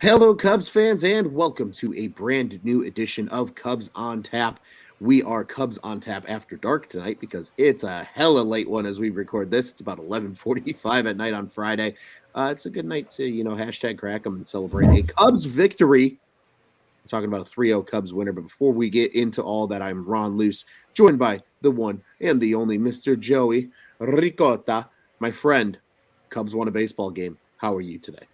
Hello, Cubs fans, and welcome to a brand new edition of Cubs on Tap. We are Cubs on Tap after dark tonight because it's a hella late one as we record this. It's about 11:45 at night on Friday. It's a good night to, hashtag crack 'em and celebrate a Cubs victory. We're talking about a 3-0 Cubs winner, but before we get into all that, I'm Ron Luce, joined by the one and the only Mr. Joey Ricotta. My friend, Cubs won a baseball game. How are you today?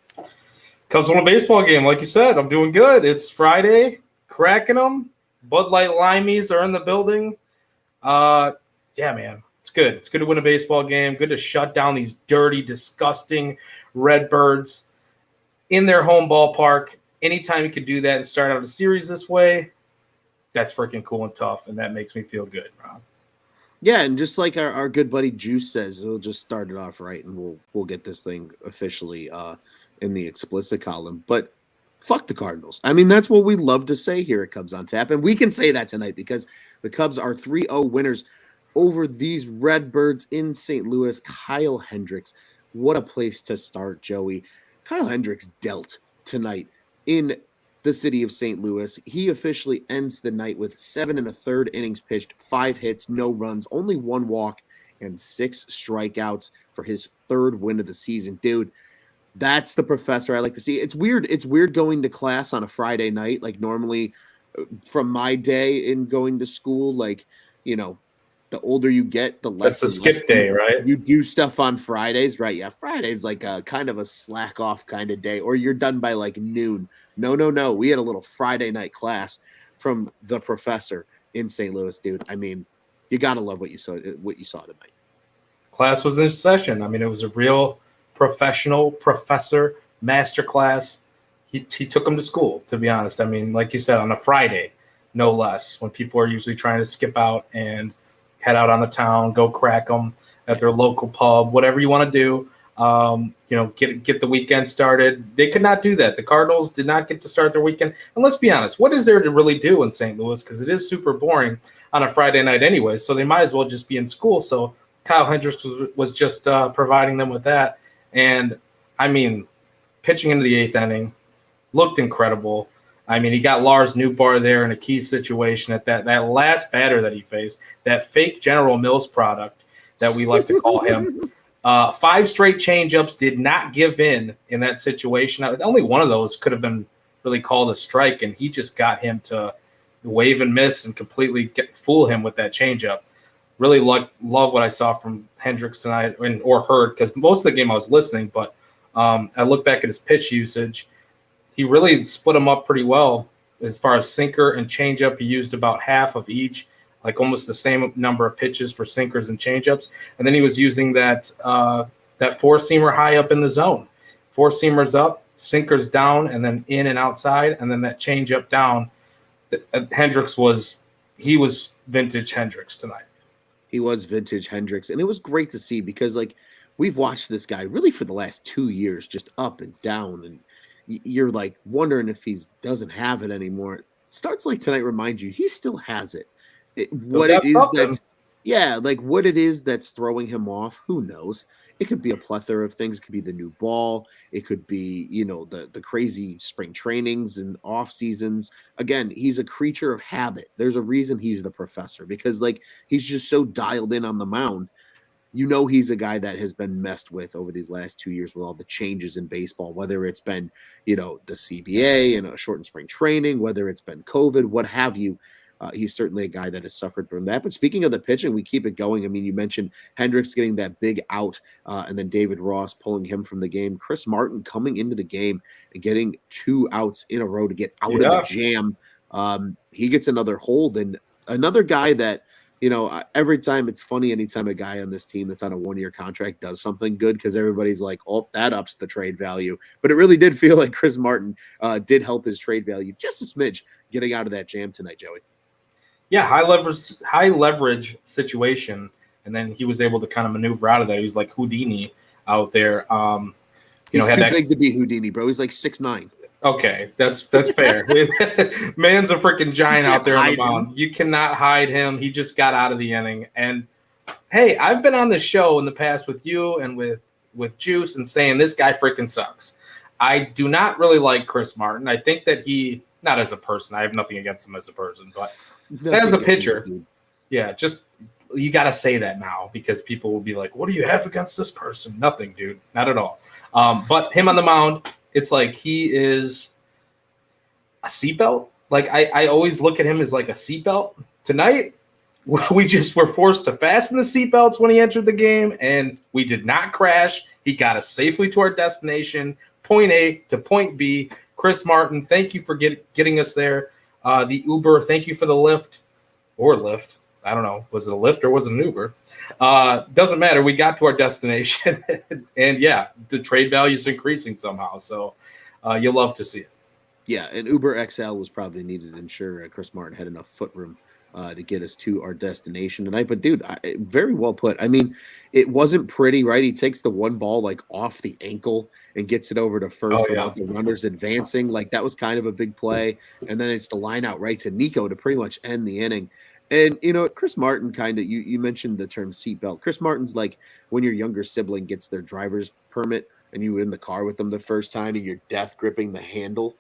Cubs won a baseball game, like you said. I'm doing good. It's Friday, cracking them. Bud Light Limeys are in the building. Yeah, man, it's good. It's good to win a baseball game. Good to shut down these dirty, disgusting Redbirds in their home ballpark. Anytime you can do that and start out a series this way, that's freaking cool and tough, and that makes me feel good, Rob. Yeah, and just like our good buddy Juice says, we'll just start it off right, and we'll get this thing officially in the explicit column. But fuck the Cardinals. I mean, that's what we love to say here at Cubs on Tap, and we can say that tonight because the Cubs are 3-0 winners over these Redbirds in St. Louis. Kyle Hendricks, what a place to start, Joey. Kyle Hendricks dealt tonight in the city of St. Louis. He officially ends the night with 7 1/3 innings pitched, 5 hits, no runs, only 1 walk, and 6 strikeouts for his 3rd win of the season. Dude, that's the professor I like to see. It's weird. It's weird going to class on a Friday night. Like normally from my day in going to school, like, the older you get, the less. That's a skip day, right? You do stuff on Fridays, right? Yeah, Friday's like a kind of a slack off kind of day, or you're done by like noon. No. We had a little Friday night class from the professor in St. Louis, dude. I mean, you gotta love what you saw tonight. Class was in session. I mean, it was a real professional professor master class. He took them to school, to be honest. I mean, like you said, on a Friday, no less, when people are usually trying to skip out and head out on the town, go crack them at their local pub, whatever you want to do. Get the weekend started. They could not do that. The Cardinals did not get to start their weekend. And let's be honest, what is there to really do in St. Louis? Because it is super boring on a Friday night anyway, so they might as well just be in school. So Kyle Hendricks was just providing them with that. And, I mean, pitching into the 8th inning, looked incredible. I mean, he got Lars Nootbaar there in a key situation at that last batter that he faced, that fake General Mills product that we like to call him. 5 straight changeups, did not give in that situation. Only one of those could have been really called a strike, and he just got him to wave and miss and completely fool him with that changeup. Really love what I saw from Hendricks tonight, or heard, because most of the game I was listening, but I look back at his pitch usage. He really split them up pretty well as far as sinker and changeup. He used about half of each, like almost the same number of pitches for sinkers and changeups. And then he was using that 4-seamer high up in the zone. 4-seamers up, sinkers down, and then in and outside, and then that changeup down. Hendricks was vintage Hendricks tonight. He was vintage Hendricks, and it was great to see because, like, we've watched this guy really for the last 2 years, just up and down, and you're like wondering if he doesn't have it anymore. Starts like tonight remind you he still has it. What it is that's throwing him off, who knows? It could be a plethora of things. It could be the new ball. It could be, the crazy spring trainings and off seasons. Again, he's a creature of habit. There's a reason he's the professor, because like he's just so dialed in on the mound. He's a guy that has been messed with over these last 2 years with all the changes in baseball, whether it's been, the CBA and a shortened spring training, whether it's been COVID, what have you. He's certainly a guy that has suffered from that. But speaking of the pitching, we keep it going. I mean, you mentioned Hendricks getting that big out and then David Ross pulling him from the game. Chris Martin coming into the game and getting 2 outs in a row to get out of the jam. He gets another hold, and another guy that, every time it's funny anytime a guy on this team that's on a 1-year contract does something good, because everybody's like, oh, that ups the trade value. But it really did feel like Chris Martin did help his trade value just a smidge getting out of that jam tonight, Joey. Yeah, high leverage situation, and then he was able to kind of maneuver out of that. He was like Houdini out there. He's too big to be Houdini, bro. He's like 6'9". Okay, that's fair. Man's a freaking giant out there on the mound. You cannot hide him. He just got out of the inning. And hey, I've been on the show in the past with you and with Juice and saying this guy freaking sucks. I do not really like Chris Martin. I think that not as a person, I have nothing against him as a person, but as Nothing a against him, pitcher, dude. yeah, just you got to say that now because people will be like, what do you have against this person? Nothing, dude. Not at all. But him on the mound, it's like he is a seatbelt. Like I always look at him as like a seatbelt. Tonight, we just were forced to fasten the seatbelts when he entered the game, and we did not crash. He got us safely to our destination, point A to point B. Chris Martin, thank you for getting us there. The Uber, thank you for the lift or lift. I don't know. Was it a lift or was it an Uber? Doesn't matter. We got to our destination, and yeah, the trade value is increasing somehow. So you'll love to see it. Yeah, and Uber XL was probably needed to ensure Chris Martin had enough foot room to get us to our destination tonight. But dude, very well put. I mean, it wasn't pretty, right? He takes the one ball like off the ankle and gets it over to first without the runners advancing. Like that was kind of a big play. And then it's the line out right to Nico to pretty much end the inning. And Chris Martin kind of you mentioned the term seatbelt. Chris Martin's like when your younger sibling gets their driver's permit and you were in the car with them the first time and you're death gripping the handle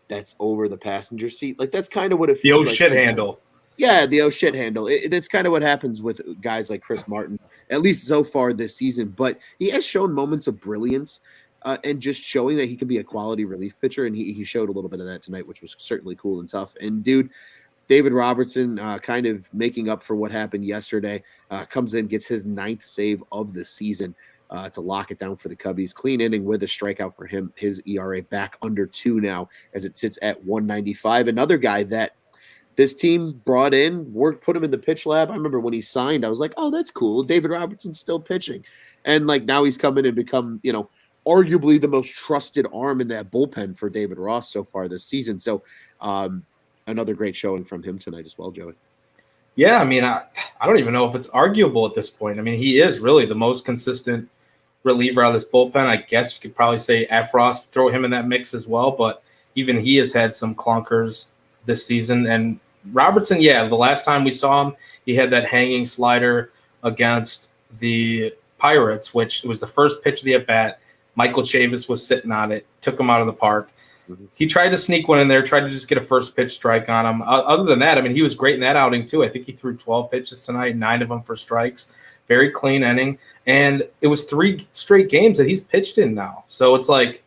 that's over the passenger seat. Like that's kind of what it feels like. The shit sometimes. Handle. Yeah, the shit handle. That's kind of what happens with guys like Chris Martin, at least so far this season. But he has shown moments of brilliance and just showing that he can be a quality relief pitcher. And he showed a little bit of that tonight, which was certainly cool and tough. And dude, David Robertson kind of making up for what happened yesterday, comes in, gets his 9th save of the season to lock it down for the Cubbies. Clean inning with a strikeout for him. His ERA back under 2 now as it sits at 1.95. Another guy that this team brought in, put him in the pitch lab. I remember when he signed, I was like, oh, that's cool. David Robertson's still pitching. And like now he's come in and become, arguably the most trusted arm in that bullpen for David Ross so far this season. So another great showing from him tonight as well, Joey. Yeah, I mean, I don't even know if it's arguable at this point. I mean, he is really the most consistent reliever out of this bullpen. I guess you could probably say Afrost, throw him in that mix as well. But even he has had some clunkers this season. And Robertson, yeah, the last time we saw him, he had that hanging slider against the Pirates, which was the first pitch of the at-bat. Michael Chavis was sitting on it, took him out of the park. Mm-hmm. He tried to sneak one in there, tried to just get a first pitch strike on him. Other than that, I mean, he was great in that outing too. I think he threw 12 pitches tonight, 9 of them for strikes. Very clean inning. And it was 3 straight games that he's pitched in now. So it's like,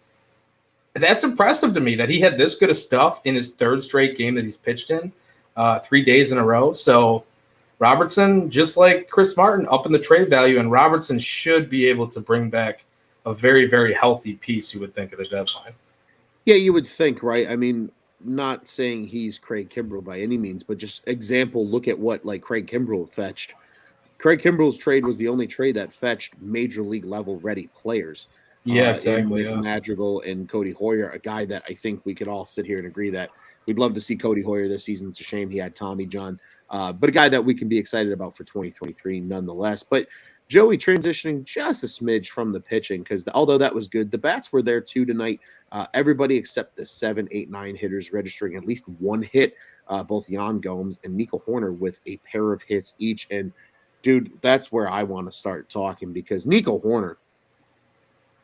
that's impressive to me that he had this good of stuff in his 3rd straight game that he's pitched in 3 days in a row. So Robertson, just like Chris Martin, up in the trade value, and Robertson should be able to bring back a very, very healthy piece, you would think, at the deadline. Yeah, you would think, right? I mean, not saying he's Craig Kimbrell by any means, but just example, look at what like Craig Kimbrell fetched. Craig Kimbrell's trade was the only trade that fetched major league level ready players. Yeah, exactly. Madrigal and Cody Hoyer, a guy that I think we could all sit here and agree that we'd love to see Cody Hoyer this season. It's a shame he had Tommy John, but a guy that we can be excited about for 2023 nonetheless. But Joey, transitioning just a smidge from the pitching, because although that was good, the bats were there too tonight. Everybody except the 7, 8, 9 hitters registering at least one hit, both Jan Gomes and Nico Horner with a pair of hits each. And dude, that's where I want to start talking, because Nico Horner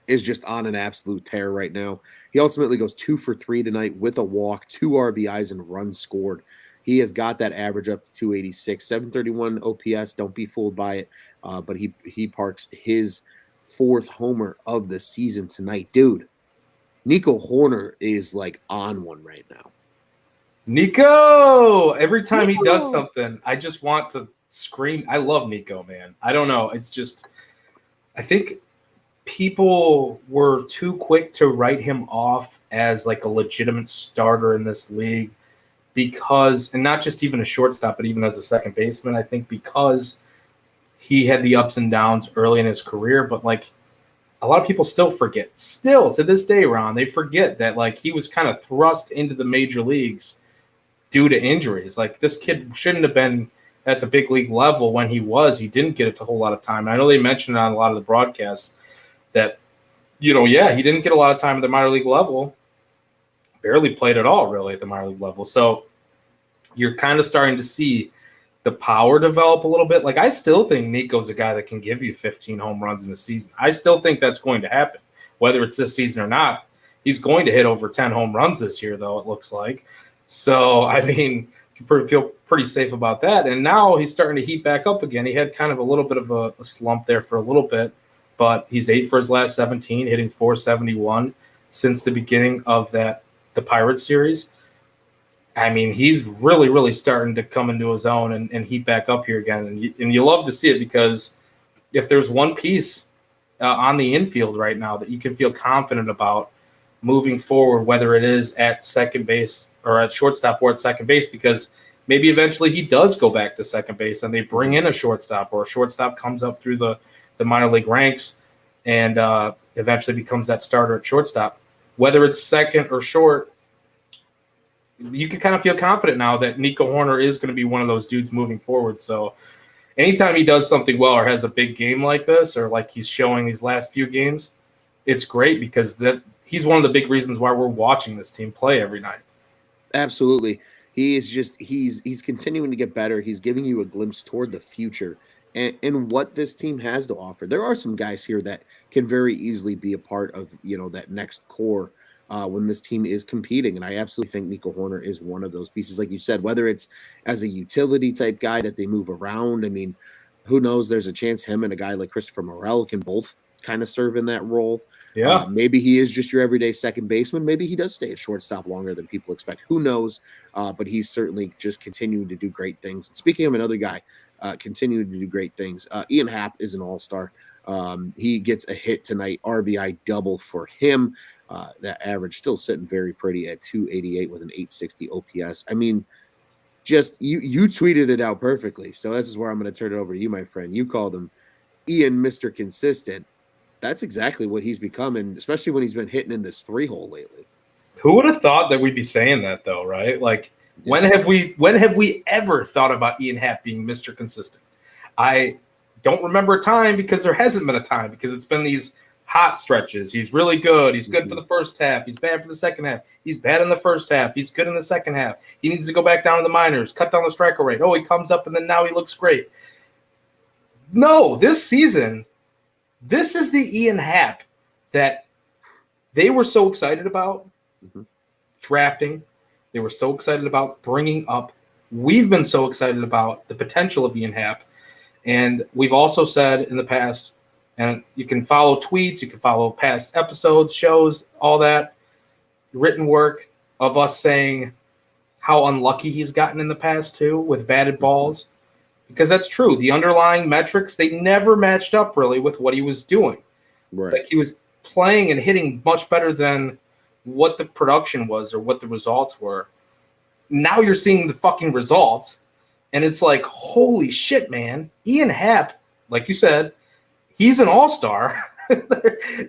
is just on an absolute tear right now. He ultimately goes 2 for 3 tonight with a walk, 2 RBIs, and runs scored. He has got that average up to 286, 731 OPS. Don't be fooled by it. But he parks his 4th homer of the season tonight. Dude, Nico Horner is like on one right now. Nico! Every time he does something, I just want to scream. I love Nico, man. I don't know. It's just, I think people were too quick to write him off as like a legitimate starter in this league because, and not just even a shortstop, but even as a second baseman, I think because he had the ups and downs early in his career, but like a lot of people still forget, still to this day, Ron, they forget that like he was kind of thrust into the major leagues due to injuries. Like this kid shouldn't have been at the big league level when he was. He didn't get a whole lot of time. And I know they mentioned it on a lot of the broadcasts that, he didn't get a lot of time at the minor league level, barely played at all really at the minor league level. So you're kind of starting to see the power develop a little bit. Like I still think Nico's a guy that can give you 15 home runs in a season. I still think that's going to happen, whether it's this season or not. He's going to hit over 10 home runs this year, though, it looks like. So, I mean, you can feel pretty safe about that. And now he's starting to heat back up again. He had kind of a little bit of a slump there for a little bit, but he's 8 for his last 17, hitting 471 since the beginning of the Pirates series. I mean, he's really, really starting to come into his own and heat back up here again. And you love to see it, because if there's one piece on the infield right now that you can feel confident about moving forward, whether it is at second base or at shortstop or at second base, because maybe eventually he does go back to second base and they bring in a shortstop, or a shortstop comes up through the minor league ranks and eventually becomes that starter at shortstop. Whether it's second or short, you can kind of feel confident now that Nico Horner is going to be one of those dudes moving forward. So anytime he does something well or has a big game like this, or like he's showing these last few games, it's great, because he's one of the big reasons why we're watching this team play every night. Absolutely. He is just he's continuing to get better. He's giving you a glimpse toward the future and what this team has to offer. There are some guys here that can very easily be a part of, that next core when this team is competing. And I absolutely think Nico Horner is one of those pieces, like you said, whether it's as a utility type guy that they move around. I mean, who knows? There's a chance him and a guy like Christopher Morel can both kind of serve in that role. Yeah. Maybe he is just your everyday second baseman. Maybe he does stay at shortstop longer than people expect. Who knows? But he's certainly just continuing to do great things. And speaking of another guy continuing to do great things, Ian Happ is an all-star. He gets a hit tonight, RBI double for him. That average still sitting very pretty at 288 with an 860 OPS. I mean, just you tweeted it out perfectly. So this is where I'm going to turn it over to you, my friend. You called him Ian Mr. Consistent. That's exactly what he's becoming, especially when he's been hitting in this 3-hole lately. Who would have thought that we'd be saying that, though, right? Like, yeah. When have we ever thought about Ian Happ being Mr. Consistent? I don't remember a time, because there hasn't been a time, because it's been these hot stretches. He's really good. He's good for the first half. He's bad for the second half. He's bad in the first half. He's good in the second half. He needs to go back down to the minors, cut down the striker rate. Oh, he comes up, and then now he looks great. No, this season, this is the Ian Happ that they were so excited about drafting. They were so excited about bringing up. We've been so excited about the potential of Ian Happ. And we've also said in the past, and you can follow tweets, you can follow past episodes, shows, all that written work of us saying how unlucky he's gotten in the past too with batted balls. Because that's true. The underlying metrics, they never matched up really with what he was doing. Right. Like, he was playing and hitting much better than what the production was or what the results were. Now you're seeing the fucking results, and it's like, holy shit, man. Ian Happ, like you said, he's an all-star.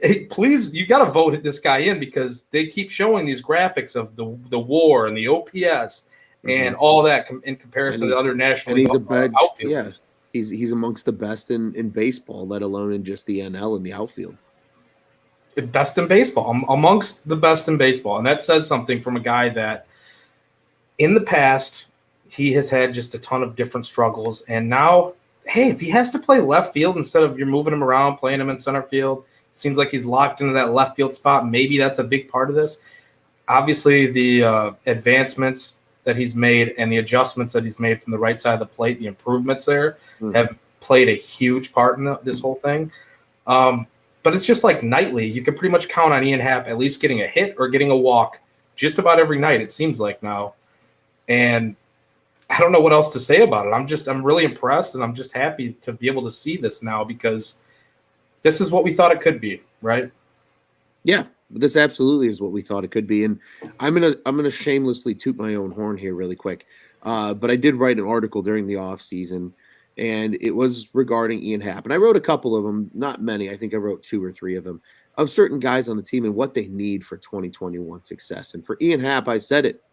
Hey, please, you got to vote this guy in, because they keep showing these graphics of the WAR and the OPS and all that in comparison to other national league outfielders. Yeah, he's amongst the best in baseball, let alone in just the NL in the outfield. Best in baseball, amongst the best in baseball. And that says something from a guy that in the past, he has had just a ton of different struggles. And now, hey, if he has to play left field instead of you're moving him around, playing him in center field, seems like he's locked into that left field spot. Maybe that's a big part of this. Obviously, the advancements that he's made and the adjustments that he's made from the right side of the plate, the improvements there have played a huge part in this whole thing. But it's just like nightly, you can pretty much count on Ian Happ at least getting a hit or getting a walk just about every night, it seems like now. And I don't know what else to say about it. I'm really impressed, and I'm just happy to be able to see this now, because this is what we thought it could be, right? Yeah, this absolutely is what we thought it could be. And I'm gonna shamelessly toot my own horn here really quick. But I did write an article during the off season, and it was regarding Ian Happ. And I wrote a couple of them, not many. I think I wrote 2 or 3 of them, of certain guys on the team and what they need for 2021 success. And for Ian Happ, I said it.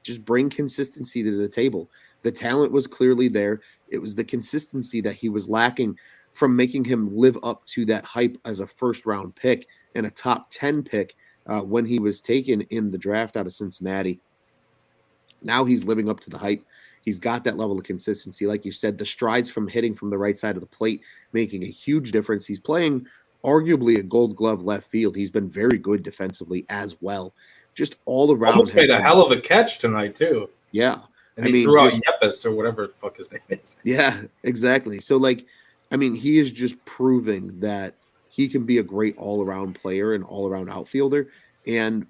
Just bring consistency to the table. The talent was clearly there. It was the consistency that he was lacking from making him live up to that hype as a first-round pick and a top 10 pick when he was taken in the draft out of Cincinnati. Now he's living up to the hype. He's got that level of consistency. Like you said, the strides from hitting from the right side of the plate making a huge difference. He's playing arguably a Gold Glove left field. He's been very good defensively as well. Just all around Almost has made a been, hell of a catch tonight too, yeah. and I he mean, threw out just Yepis or whatever the fuck his name is. yeah, exactly. So like, I mean, he is just proving that he can be a great all around player and all around outfielder. And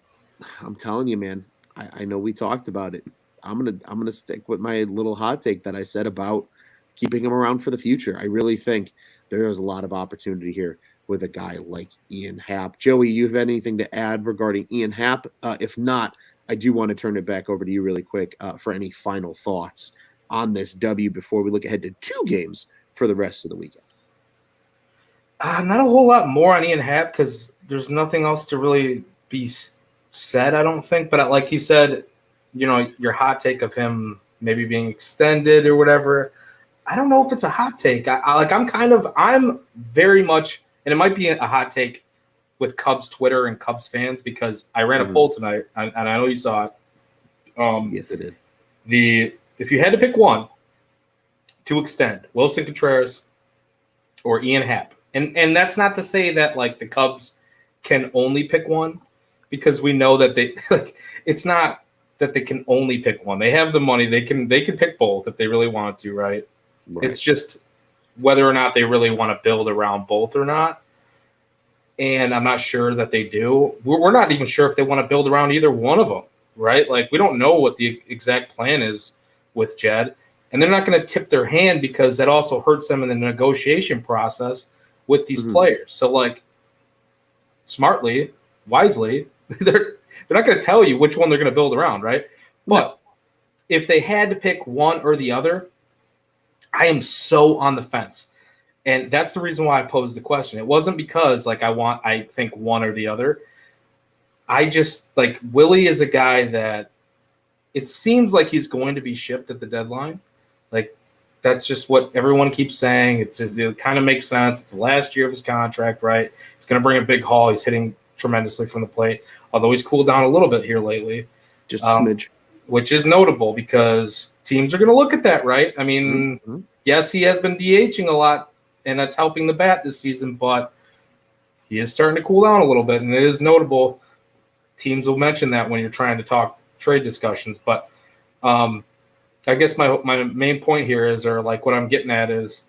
I'm telling you, man, I know we talked about it. I'm gonna stick with my little hot take that I said about keeping him around for the future. I really think there is a lot of opportunity here with a guy like Ian Happ. Joey, you have anything to add regarding Ian Happ? If not, I do want to turn it back over to you really quick for any final thoughts on this W before we look ahead to 2 games for the rest of the weekend. Not a whole lot more on Ian Happ because there's nothing else to really be said, I don't think. But like you said, your hot take of him maybe being extended or whatever, I don't know if it's a hot take. I'm very much, and it might be a hot take with Cubs Twitter and Cubs fans because I ran a poll tonight, and I know you saw it. Yes, it did. If you had to pick one to extend, Wilson Contreras or Ian Happ, and that's not to say that like the Cubs can only pick one, because we know that they like it's not that they can only pick one. They have the money; they can pick both if they really want to, right? It's just whether or not they really want to build around both or not. And I'm not sure that they do. We're not even sure if they want to build around either one of them, right? Like we don't know what the exact plan is with Jed, and they're not going to tip their hand because that also hurts them in the negotiation process with these players. So like smartly, wisely, they're not going to tell you which one they're going to build around, right? But if they had to pick one or the other, I am so on the fence. And that's the reason why I posed the question. It wasn't because like I think one or the other. I just like Willie is a guy that it seems like he's going to be shipped at the deadline. Like that's just what everyone keeps saying. It kind of makes sense. It's the last year of his contract, right? He's going to bring a big haul. He's hitting tremendously from the plate, although he's cooled down a little bit here lately. Just a smidge. Which is notable because teams are going to look at that, right? I mean, yes, he has been DHing a lot, and that's helping the bat this season, but he is starting to cool down a little bit, and it is notable. Teams will mention that when you're trying to talk trade discussions. But I guess my main point here is, or like what I'm getting at is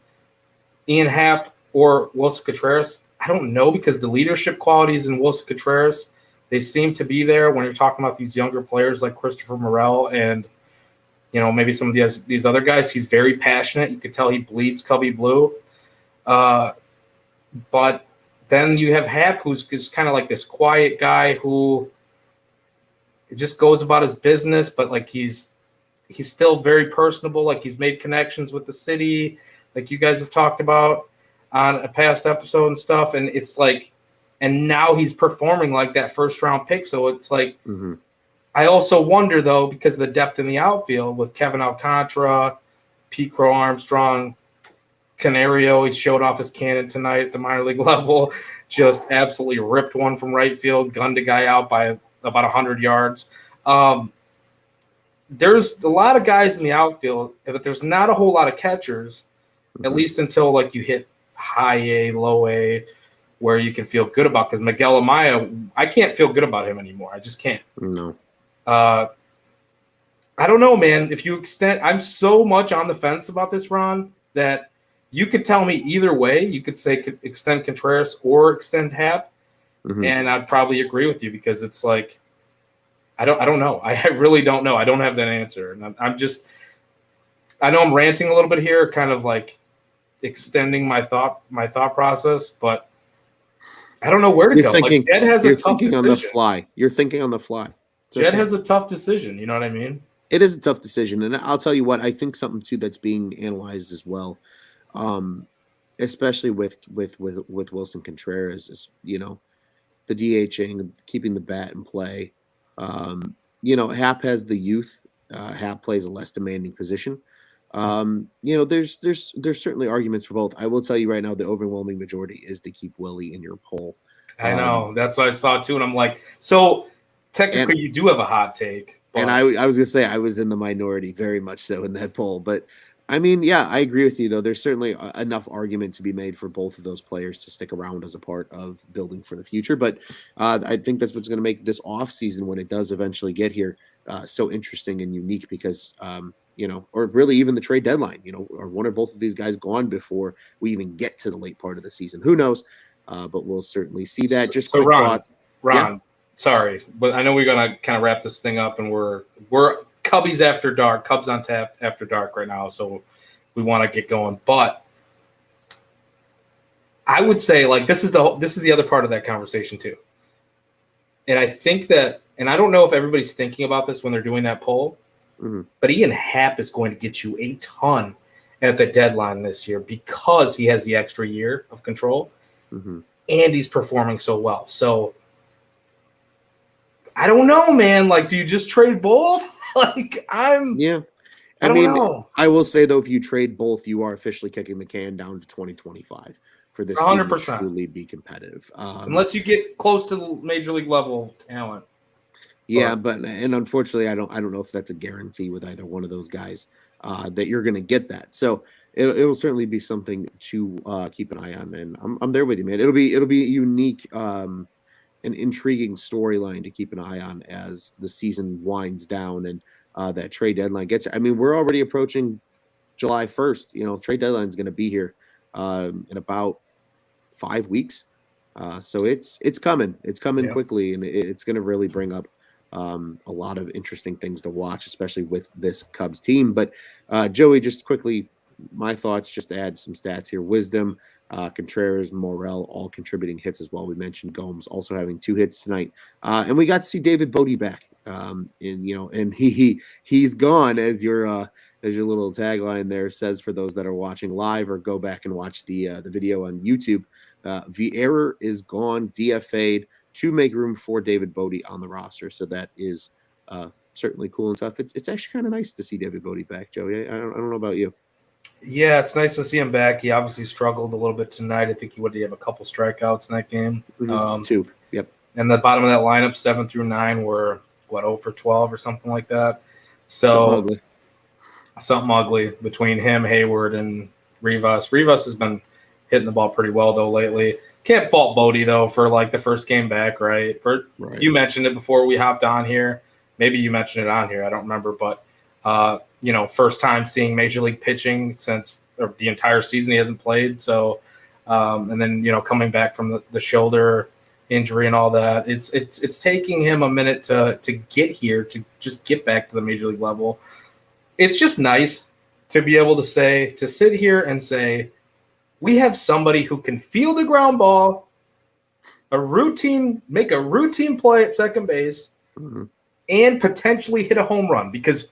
Ian Happ or Wilson Contreras. I don't know because the leadership qualities in Wilson Contreras, they seem to be there when you're talking about these younger players like Christopher Morel and maybe some of these other guys. He's very passionate. You could tell he bleeds Cubby blue. But then you have Happ, who's just kind of like this quiet guy who just goes about his business, but like he's still very personable. Like he's made connections with the city, like you guys have talked about on a past episode and stuff. And it's like, and now he's performing like that first round pick. So it's like, I also wonder though, because of the depth in the outfield with Kevin Alcantara, Pete Crow Armstrong, Canario, he showed off his cannon tonight at the minor league level, just absolutely ripped one from right field, gunned a guy out by about 100 yards. There's a lot of guys in the outfield, but there's not a whole lot of catchers, at least until like you hit high A, low A, where you can feel good about. Because Miguel Amaya, I can't feel good about him anymore. I just can't. No. I don't know, man. If you extend, I'm so much on the fence about this, Ron, that you could tell me either way. You could say extend Contreras or extend Happ, and I'd probably agree with you because it's like I don't know. I really don't know. I don't have that answer, and I'm just. I know I'm ranting a little bit here, kind of like extending my thought process, but I don't know where to go. Like Jed has a tough decision. On the fly. You're thinking on the fly. Jed has a tough decision. You know what I mean? It is a tough decision, and I'll tell you what. I think something too that's being analyzed as well, especially with Wilson Contreras, is the DHing, keeping the bat in play. Happ has the youth. Happ plays a less demanding position. There's certainly arguments for both. I will tell you right now, the overwhelming majority is to keep Willie in your poll. I know. That's what I saw too, and I'm like, so technically you do have a hot take. And I was gonna say I was in the minority, very much so in that poll. But I mean, yeah, I agree with you, though. There's certainly enough argument to be made for both of those players to stick around as a part of building for the future. But I think that's what's going to make this off season, when it does eventually get here, so interesting and unique because, or really even the trade deadline, or one or both of these guys gone before we even get to the late part of the season. Who knows? But we'll certainly see that. Just So quick thoughts. Yeah. Ron, sorry, but I know we're gonna kind of wrap this thing up, and we're Cubbies after dark, Cubs on tap after dark right now, so we want to get going. But I would say, like, this is the other part of that conversation too, and I think that, and I don't know if everybody's thinking about this when they're doing that poll, but Ian Happ is going to get you a ton at the deadline this year because he has the extra year of control, and he's performing so well. So I don't know, man. Like, do you just trade both? Like, I don't know. I will say, though, if you trade both, you are officially kicking the can down to 2025 for this 100%. Team to truly be competitive. Unless you get close to the major league level talent. Yeah, but unfortunately, I don't know if that's a guarantee with either one of those guys that you're going to get that. So it'll certainly be something to keep an eye on. And I'm there with you, man. It'll be unique. An intriguing storyline to keep an eye on as the season winds down and that trade deadline gets. I mean, we're already approaching July 1st. Trade deadline is going to be here in about 5 weeks. So it's coming. It's coming quickly, and it's going to really bring up a lot of interesting things to watch, especially with this Cubs team. But Joey, just quickly, my thoughts, just to add some stats here. Wisdom, Contreras, Morel, all contributing hits as well. We mentioned Gomes also having 2 hits tonight. And we got to see David Bodie back. And he's gone, as your little tagline there says, for those that are watching live, or go back and watch the video on YouTube. Vieira is gone, DFA'd, to make room for David Bodie on the roster. So that is certainly cool and stuff. It's actually kind of nice to see David Bodie back, Joey. I don't know about you. Yeah, it's nice to see him back. He obviously struggled a little bit tonight. I think he have a couple strikeouts in that game. 2. Yep. And the bottom of that lineup, 7 through 9, were 0 for 12 or something like that. So something ugly between him, Hayward, and Rivas. Rivas has been hitting the ball pretty well though lately. Can't fault Bodie though for like the first game back, right? You mentioned it before we hopped on here. Maybe you mentioned it on here. I don't remember, but first time seeing major league pitching since the entire season he hasn't played. So, and then, coming back from the shoulder injury and all that, it's taking him a minute to get here, to just get back to the major league level. It's just nice to be able to sit here and say, we have somebody who can field a ground ball, make a routine play at second base, and potentially hit a home run. Because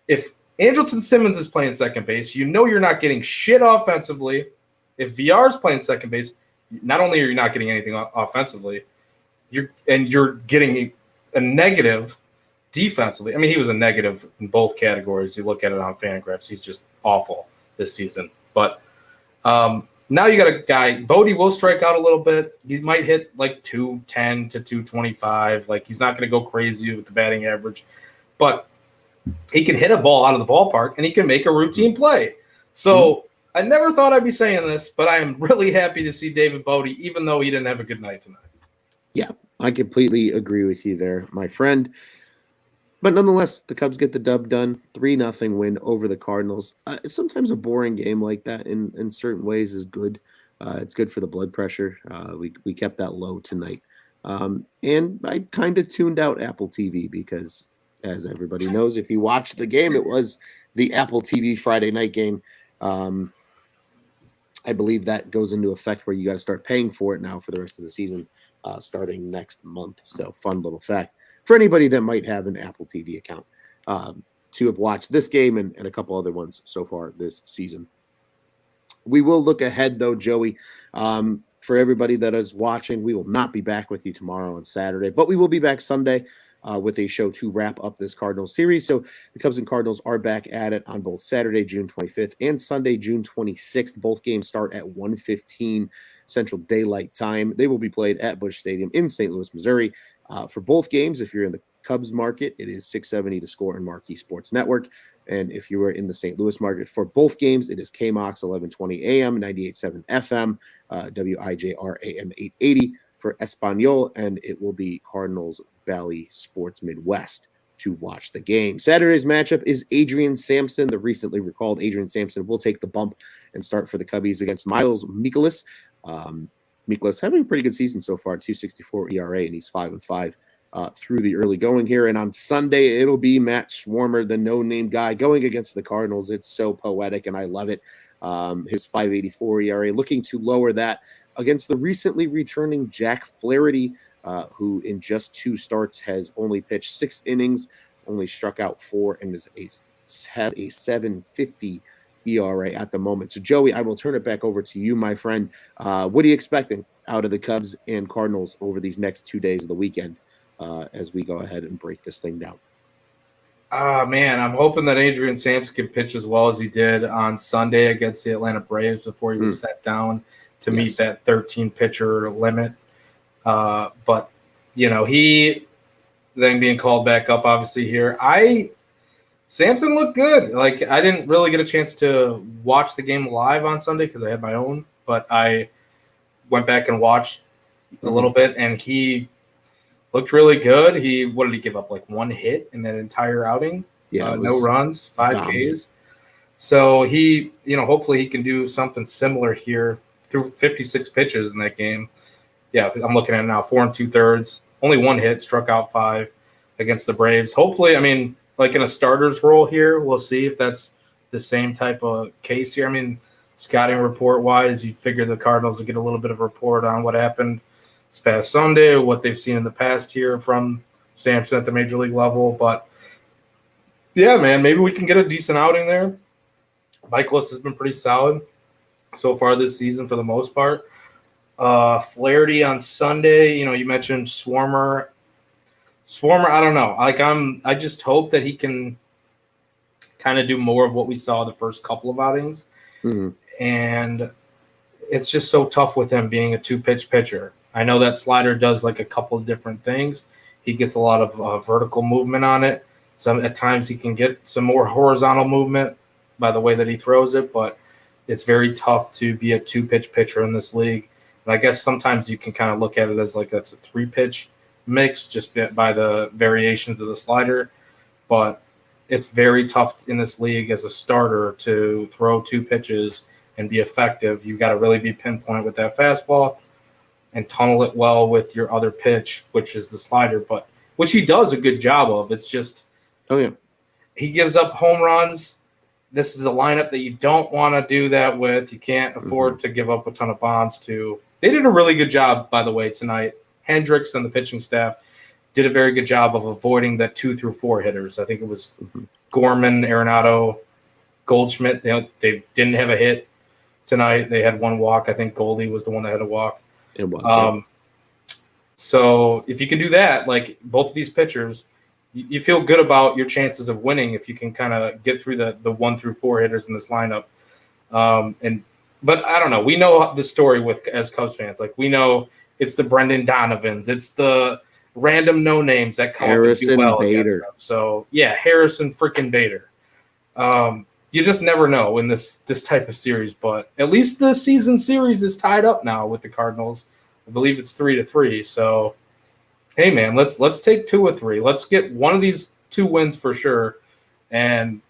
if Andrelton Simmons is playing second base, you're not getting shit offensively. If VR is playing second base, not only are you not getting anything offensively, you're getting a negative defensively. I mean, he was a negative in both categories. You look at it on Fangraphs, he's just awful this season. But now you got a guy, Bodie will strike out a little bit. He might hit like 210 to 225. Like, he's not going to go crazy with the batting average, but he can hit a ball out of the ballpark and he can make a routine play. So I never thought I'd be saying this, but I am really happy to see David Bodie, even though he didn't have a good night tonight. Yeah, I completely agree with you there, my friend. But nonetheless, the Cubs get the dub done. 3-0 win over the Cardinals. Sometimes a boring game like that in certain ways is good. It's good for the blood pressure. We kept that low tonight. And I kind of tuned out Apple TV because, as everybody knows, if you watched the game, it was the Apple TV Friday night game. I believe that goes into effect where you got to start paying for it now for the rest of the season, starting next month. So, fun little fact for anybody that might have an Apple TV account to have watched this game and a couple other ones so far this season. We will look ahead, though, Joey. For everybody that is watching, we will not be back with you tomorrow on Saturday, but we will be back Sunday with a show to wrap up this Cardinals series. So the Cubs and Cardinals are back at it on both Saturday, June 25th, and Sunday, June 26th. Both games start at 1:15 Central Daylight Time. They will be played at Busch Stadium in St. Louis, Missouri. For both games, if you're in the Cubs market, it is 670 The Score and Marquee Sports Network. And if you are in the St. Louis market for both games, it is KMOX 1120 AM, 98.7 FM, WIJR AM 880 for Espanol, and it will be Cardinals Bally Sports Midwest to watch the game. Saturday's matchup is Adrian Sampson. The recently recalled Adrian Sampson will take the bump and start for the Cubbies against Miles Mikolas. Mikolas having a pretty good season so far, 2.64 ERA, and he's 5-5 through the early going here. And on Sunday, it'll be Matt Swarmer, the no-name guy, going against the Cardinals. It's so poetic, and I love it. His 5.84 ERA, looking to lower that against the recently returning Jack Flaherty, who in just 2 starts has only pitched 6 innings, only struck out 4, and has a 7.50 ERA at the moment. So, Joey, I will turn it back over to you, my friend. What are you expecting out of the Cubs and Cardinals over these next 2 days of the weekend as we go ahead and break this thing down? Man, I'm hoping that Adrian Sampson can pitch as well as he did on Sunday against the Atlanta Braves before he was set down to meet that 13 pitcher limit. But, he then being called back up, obviously, here. Sampson looked good. Like, I didn't really get a chance to watch the game live on Sunday because I had my own, but I went back and watched a little bit, and he looked really good. What did he give up? Like 1 hit in that entire outing? Yeah, no runs, 5 Ks. So he, hopefully he can do something similar here through 56 pitches in that game. Yeah, I'm looking at it now, 4 2/3, only 1 hit, struck out 5 against the Braves. Hopefully, I mean, like in a starter's role here, we'll see if that's the same type of case here. I mean, scouting report-wise, you'd figure the Cardinals would get a little bit of a report on what happened this past Sunday, what they've seen in the past here from Sampson at the major league level. But, yeah, man, maybe we can get a decent outing there. Mikolas has been pretty solid so far this season for the most part. Flaherty on Sunday, you mentioned Swarmer. I don't know. I just hope that he can kind of do more of what we saw the first couple of outings. Mm-hmm. And it's just so tough with him being a 2-pitch pitcher. I know that slider does like a couple of different things. He gets a lot of vertical movement on it. So at times he can get some more horizontal movement by the way that he throws it, but it's very tough to be a 2-pitch pitcher in this league. And I guess sometimes you can kind of look at it as like that's a 3-pitch mix just by the variations of the slider, but it's very tough in this league as a starter to throw 2 pitches and be effective. You've got to really be pinpoint with that fastball and tunnel it well with your other pitch, which is the slider, but which he does a good job of. It's just, he gives up home runs. This is a lineup that you don't want to do that with. You can't afford to give up a ton of bombs to. They did a really good job, by the way, tonight. Hendricks and the pitching staff did a very good job of avoiding that 2 through 4 hitters. I think it was Gorman, Arenado, Goldschmidt. They didn't have a hit tonight. They had 1 walk. I think Goldie was the one that had a walk. It was. So if you can do that, like both of these pitchers, you feel good about your chances of winning if you can kind of get through the 1 through 4 hitters in this lineup. But I don't know. We know the story as Cubs fans. Like we know it's the Brendan Donovans. It's the random no names that come up and do well against them. So yeah, Harrison freaking Bader. You just never know in this type of series, but at least the season series is tied up now with the Cardinals. I believe it's 3-3. So, hey man, let's take 2 or 3. Let's get one of these 2 wins for sure, and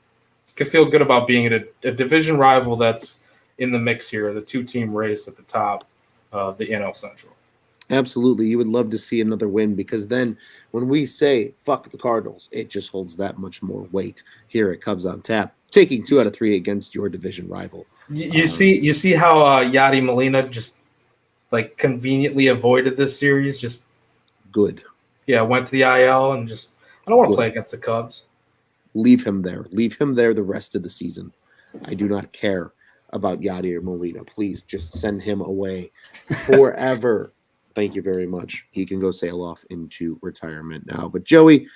you can feel good about being at a division rival that's in the mix here, the 2-team race at the top of the NL Central. Absolutely. You would love to see another win because then when we say fuck the Cardinals, it just holds that much more weight here at Cubs on Tap, taking 2 out of 3 against your division rival. You see how Yadi Molina just like conveniently avoided this series. Just good. Yeah, went to the IL and just I don't want to play against the Cubs. Leave him there. Leave him there the rest of the season. I do not care about Yadier Molina. Please just send him away forever. Thank you very much. He can go sail off into retirement now. But Joey,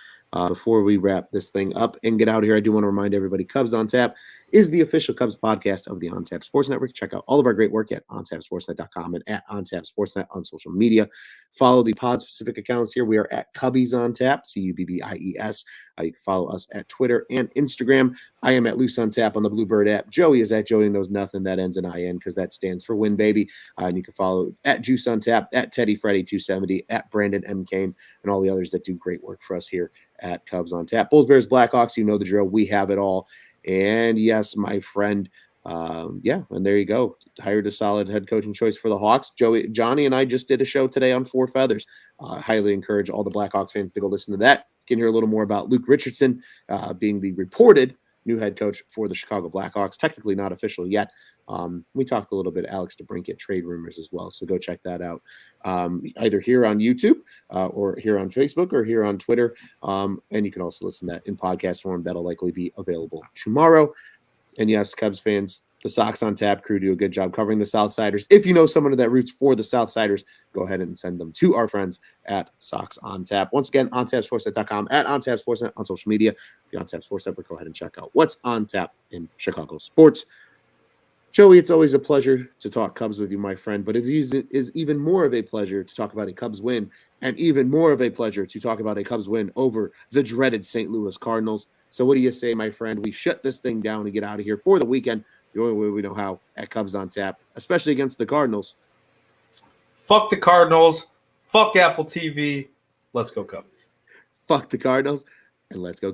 Before we wrap this thing up and get out of here, I do want to remind everybody Cubs on Tap is the official Cubs podcast of the On Tap Sports Network. Check out all of our great work at ontapsportsnet.com and at ontapsportsnet on social media. Follow the pod specific accounts here. We are at Cubbies on Tap, Cubbies. You can follow us at Twitter and Instagram. I am at Loose on Tap on the Bluebird app. Joey is at Joey Knows Nothing. That ends in IN because that stands for Win Baby. And you can follow at Juice on Tap, at Teddy Freddy 270, at Brandon M. Kane, and all the others that do great work for us here at Cubs on Tap. Bulls, Bears, Blackhawks, you know the drill. We have it all. And yes, my friend, and there you go. Hired a solid head coaching choice for the Hawks. Johnny and I just did a show today on Four Feathers. Highly encourage all the Blackhawks fans to go listen to that. You can hear a little more about Luke Richardson being the reported new head coach for the Chicago Blackhawks. Technically not official yet. We talked a little bit Alex DeBrincat trade rumors as well, so go check that out. Either here on YouTube or here on Facebook or here on Twitter. And you can also listen to that in podcast form. That'll likely be available tomorrow. And yes, Cubs fans, the Sox on Tap crew do a good job covering the Southsiders. If you know someone that roots for the Southsiders, go ahead and send them to our friends at Sox on Tap. Once again, ontapsportsnet.com, at ontapsportsnet on social media. The On Tap Sports Network, go ahead and check out what's on tap in Chicago sports. Joey, it's always a pleasure to talk Cubs with you, my friend, but it is even more of a pleasure to talk about a Cubs win, and even more of a pleasure to talk about a Cubs win over the dreaded St. Louis Cardinals. So what do you say, my friend? We shut this thing down and get out of here for the weekend the only way we know how, at Cubs on Tap, especially against the Cardinals. Fuck the Cardinals. Fuck Apple TV. Let's go Cubs. Fuck the Cardinals, and let's go